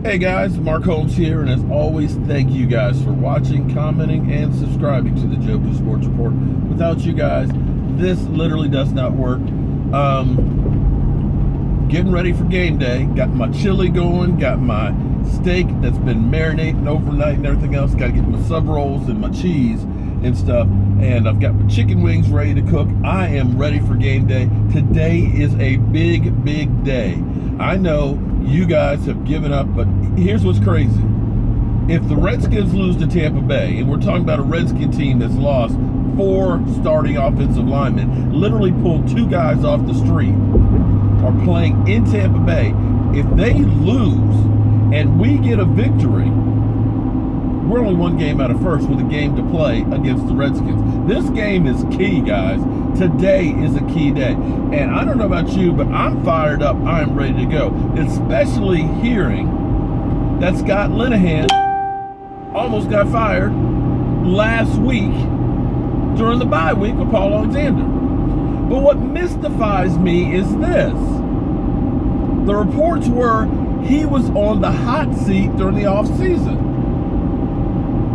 Hey guys, Mark Holmes here, and as always, thank you guys for watching, commenting, and subscribing to the Joe Blue Sports Report. Without you guys, this literally does not work. Getting ready for game day. Got my chili going, got my steak that's been marinating overnight and everything else. Got to get my sub rolls and my cheese and stuff, and I've got my chicken wings ready to cook. I am ready for game day. Today is a big day. I know you guys have given up, but here's what's crazy. If the Redskins lose to Tampa Bay, and we're talking about a Redskin team that's lost 4 starting offensive linemen, literally pulled 2 guys off the street, are playing in Tampa Bay. If they lose and we get a victory, we're only 1 game out of first with a game to play against the Redskins. This game is key, guys. Today is a key day. And I don't know about you, but I'm fired up. I'm ready to go. Especially hearing that Scott Linehan almost got fired last week during the bye week with Paul Alexander. But what mystifies me is this. The reports were he was on the hot seat during the offseason.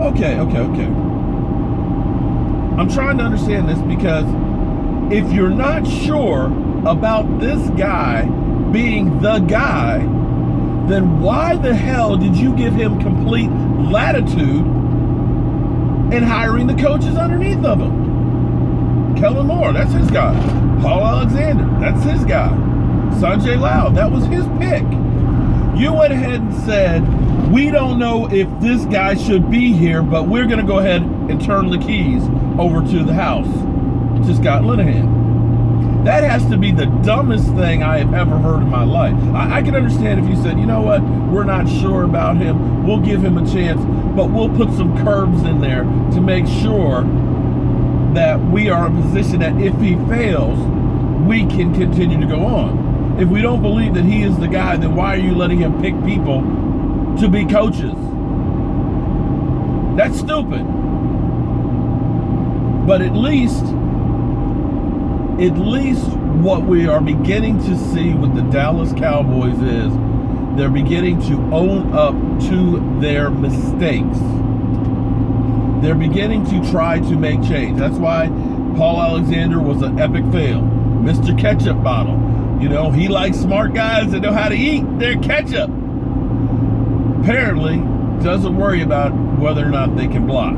Okay. I'm trying to understand this, because if you're not sure about this guy being the guy, then why the hell did you give him complete latitude in hiring the coaches underneath of him? Kellen Moore, that's his guy. Paul Alexander, that's his guy. Sanjay Lau, that was his pick. You went ahead and said, we don't know if this guy should be here, but we're going to go ahead and turn the keys over to the house to Scott Linehan. That has to be the dumbest thing I have ever heard in my life. I can understand if you said, you know what, we're not sure about him, we'll give him a chance, but we'll put some curbs in there to make sure that we are in a position that if he fails, we can continue to go on. If we don't believe that he is the guy, then why are you letting him pick people to be coaches? That's stupid. But at least what we are beginning to see with the Dallas Cowboys is they're beginning to own up to their mistakes. They're beginning to try to make change. That's why Paul Alexander was an epic fail. Mr. Ketchup Bottle. You know, he likes smart guys that know how to eat their ketchup. Apparently, doesn't worry about whether or not they can block.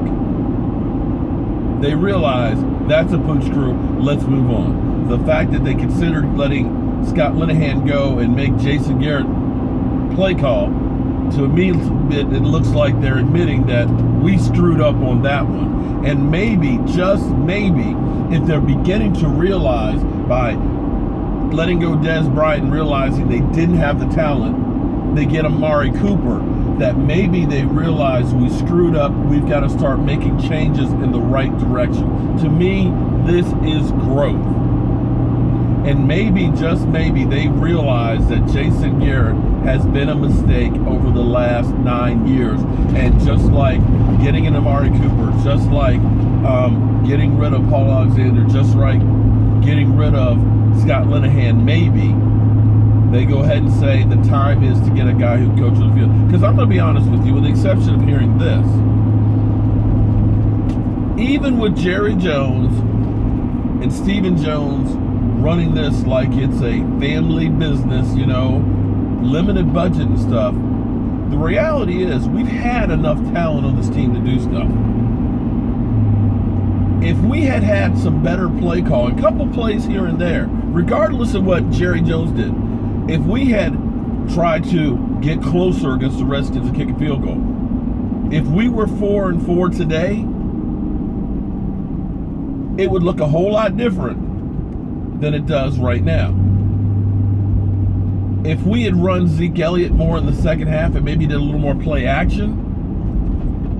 They realize that's a pooch crew. Let's move on. The fact that they considered letting Scott Linehan go and make Jason Garrett play call, to me, it looks like they're admitting that we screwed up on that one. And maybe, just maybe, if they're beginning to realize by letting go Dez Bryant and realizing they didn't have the talent, they get Amari Cooper, that maybe they realize we screwed up, we've got to start making changes in the right direction. To me, this is growth. And maybe, just maybe, they realize that Jason Garrett has been a mistake over the last 9 years. And just like getting an Amari Cooper, just like getting rid of Paul Alexander, just like getting rid of Scott Linehan, maybe they go ahead and say the time is to get a guy who coaches the field. Because I'm going to be honest with you, with the exception of hearing this, even with Jerry Jones and Stephen Jones running this like it's a family business, you know, limited budget and stuff, the reality is we've had enough talent on this team to do stuff. If we had had some better play calling, a couple plays here and there, regardless of what Jerry Jones did, if we had tried to get closer against the Redskins and kick a field goal, if we were 4-4 today, it would look a whole lot different than it does right now. If we had run Zeke Elliott more in the second half and maybe did a little more play action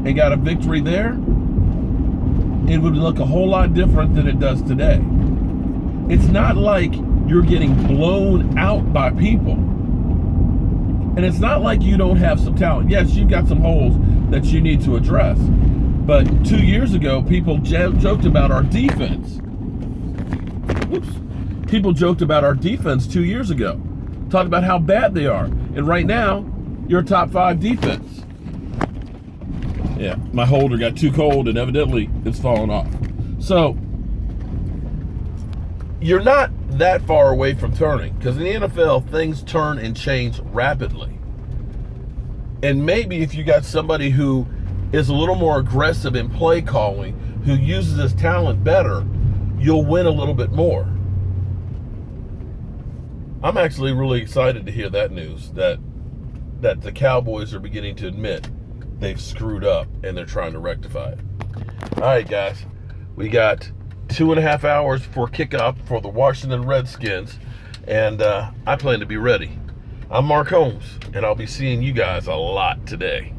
and got a victory there, it would look a whole lot different than it does today. It's not like you're getting blown out by people. And it's not like you don't have some talent. Yes, you've got some holes that you need to address. But 2 years ago, people joked about our defense. People joked about our defense 2 years ago. Talked about how bad they are. And right now, you're a top 5 defense. Yeah, my holder got too cold and evidently it's falling off. So, you're not that far away from turning, because in the NFL, things turn and change rapidly. And maybe if you got somebody who is a little more aggressive in play calling, who uses his talent better, you'll win a little bit more. I'm actually really excited to hear that news, that the Cowboys are beginning to admit they've screwed up and they're trying to rectify it. All right, guys, we got 2.5 hours for kickoff for the Washington Redskins, and I plan to be ready. I'm Mark Holmes, and I'll be seeing you guys a lot today.